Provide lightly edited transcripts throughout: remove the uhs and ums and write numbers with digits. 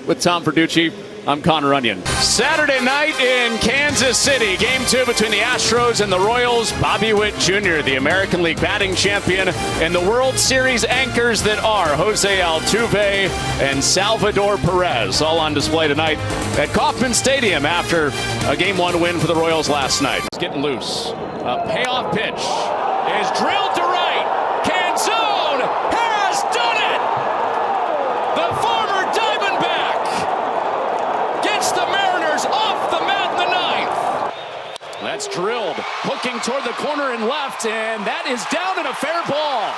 With Tom Verducci, I'm Connor Onion. Saturday night in Kansas City, Game 2 between the Astros and the Royals. Bobby Witt Jr., the American League batting champion, and the World Series anchors that are Jose Altuve and Salvador Perez, all on display tonight at Kauffman Stadium after a Game 1 win for the Royals last night. It's getting loose. A payoff pitch is drilled to right. Canzone has done it! The former Diamondback gets the Mariners off the mat in the ninth. That's drilled, hooking toward the corner and left, and that is down and a fair ball.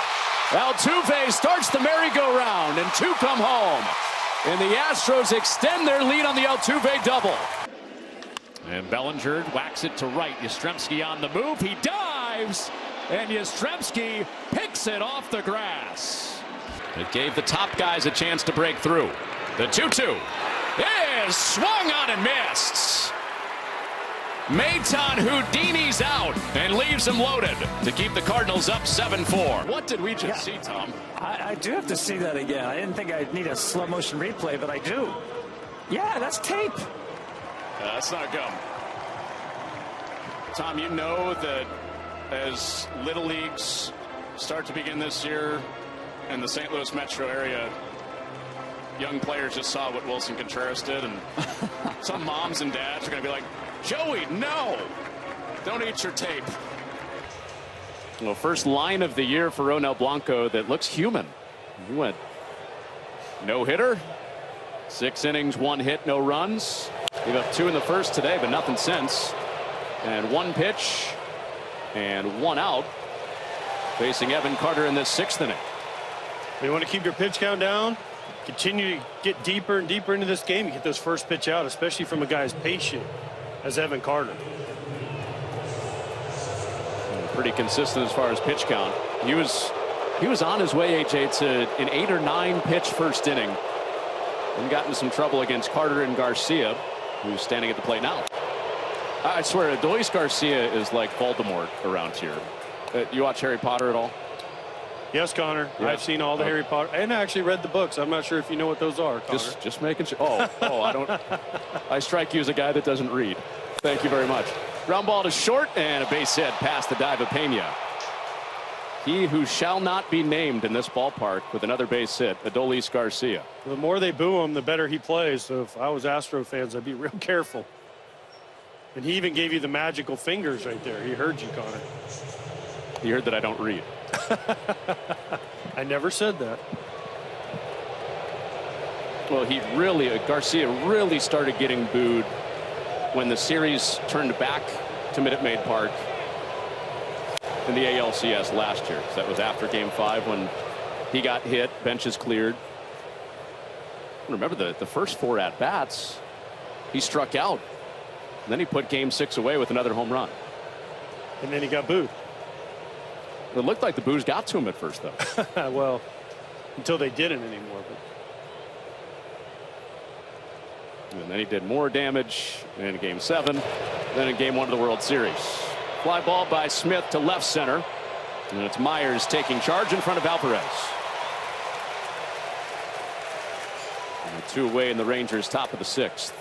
Altuve starts the merry-go-round, and two come home. And the Astros extend their lead on the Altuve double. And Bellinger whacks it to right. Yastrzemski on the move. He dives, and Yastrzemski picks it off the grass. It gave the top guys a chance to break through. The 2-2 is swung on and missed. Maton Houdini's out and leaves him loaded to keep the Cardinals up 7-4. What did we just see, Tom? I do have to see that again. I didn't think I'd need a slow motion replay, but I do. Yeah, that's tape. That's not gum. Tom, you know that as Little Leagues start to begin this year in the St. Louis metro area, young players just saw what Wilson Contreras did, and some moms and dads are going to be like, Joey, no, don't eat your tape. Well, first line of the year for Ronel Blanco that looks human. He went no-hitter, 6 innings, 1 hit, no runs. Gave up 2 in the first today, but nothing since. And 1 pitch and 1 out, facing Evan Carter in this 6th inning. You want to keep your pitch count down, continue to get deeper and deeper into this game, you get those first pitch out, especially from a guy as patient as Evan Carter. Pretty consistent as far as pitch count. He was on his way, AJ, to an 8 or 9 pitch first inning, and got into some trouble against Carter and Garcia, who's standing at the plate now. I swear, Adolis Garcia is like Voldemort around here. You watch Harry Potter at all? Yes, Connor. Yeah. I've seen all the Harry Potter, and I actually read the books. I'm not sure if you know what those are, Connor. Just making sure. Oh, I don't. I strike you as a guy that doesn't read. Thank you very much. Ground ball to short, and a base hit past the dive of Pena. He who shall not be named in this ballpark with another base hit, Adolis Garcia. The more they boo him, the better he plays. So if I was Astro fans, I'd be real careful. And he even gave you the magical fingers right there. He heard you, Connor. He heard that I don't read. I never said that. Well, Garcia really started getting booed when the series turned back to Minute Maid Park in the ALCS last year. That was after Game 5 when he got hit, benches cleared. Remember the first 4 at-bats, he struck out. And then he put Game 6 away with another home run. And then he got booed. It looked like the boos got to him at first, though. Well, until they didn't anymore. And then he did more damage in Game 7 than in Game 1 of the World Series. Fly ball by Smith to left center. And it's Myers taking charge in front of Alvarez. And 2 away in the Rangers' top of the 6th.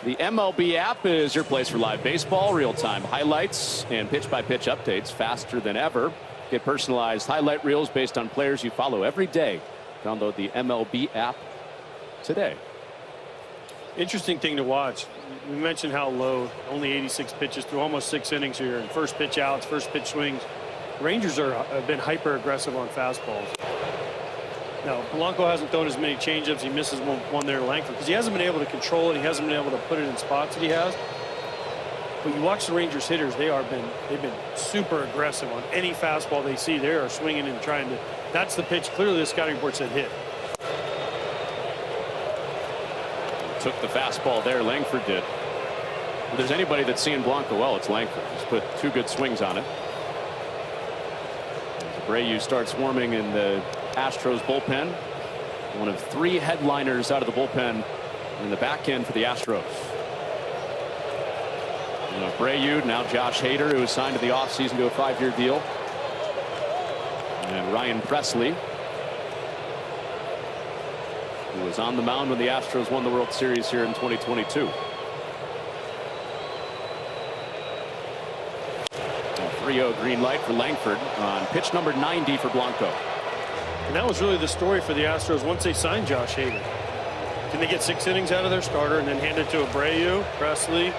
The MLB app is your place for live baseball, real-time highlights, and pitch-by-pitch updates faster than ever. Get personalized highlight reels based on players you follow every day. Download the MLB app today. Interesting thing to watch. We mentioned how low, only 86 pitches through almost 6 innings here, and first pitch outs, first pitch swings. Rangers have been hyper-aggressive on fastballs. Now, Polanco hasn't thrown as many changeups. He misses one there, Langford, because he hasn't been able to control it. He hasn't been able to put it in spots that he has. But you watch the Rangers hitters, they've been super aggressive on any fastball they see. They are swinging and trying to. That's the pitch. Clearly, the scouting report said hit. Took the fastball there. Langford did. If there's anybody that's seeing Blanco well, it's Langford. He's put 2 good swings on it. Abreu starts warming in the Astros bullpen. One of 3 headliners out of the bullpen in the back end for the Astros. Abreu, now Josh Hader, who was signed in the offseason to a 5-year deal. And Ryan Presley, who was on the mound when the Astros won the World Series here in 2022. A 3-0 green light for Langford on pitch number 90 for Blanco. And that was really the story for the Astros once they signed Josh Hader. Can they get 6 innings out of their starter and then hand it to Abreu, Presley,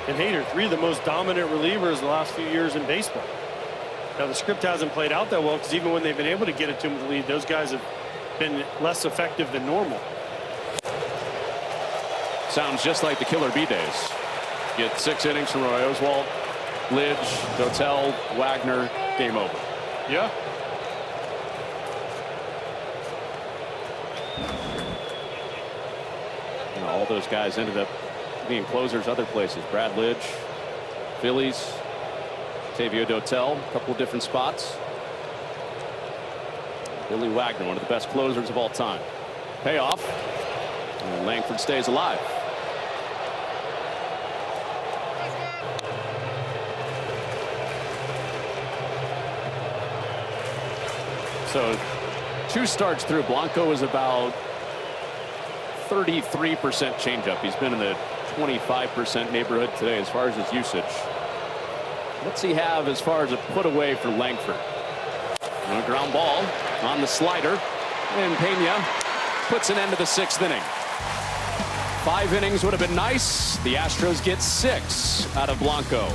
and Hader? 3 of the most dominant relievers the last few years in baseball. Now the script hasn't played out that well because even when they've been able to get it to them to lead, those guys have been less effective than normal. Sounds just like the Killer Bee days. Get 6 innings from Roy Oswalt, Lidge, Dotel, Wagner, game over. Yeah. You know, all those guys ended up being closers other places. Brad Lidge, Phillies, Tavio Dotel, a couple of different spots. Billy Wagner, one of the best closers of all time. Payoff, and Langford stays alive. So 2 starts through, Blanco is about 33% changeup. He's been in the 25% neighborhood today as far as his usage. What's he have as far as a put away for Langford? And a ground ball on the slider, and Pena puts an end to the 6th inning. 5 innings would have been nice. The Astros get 6 out of Blanco.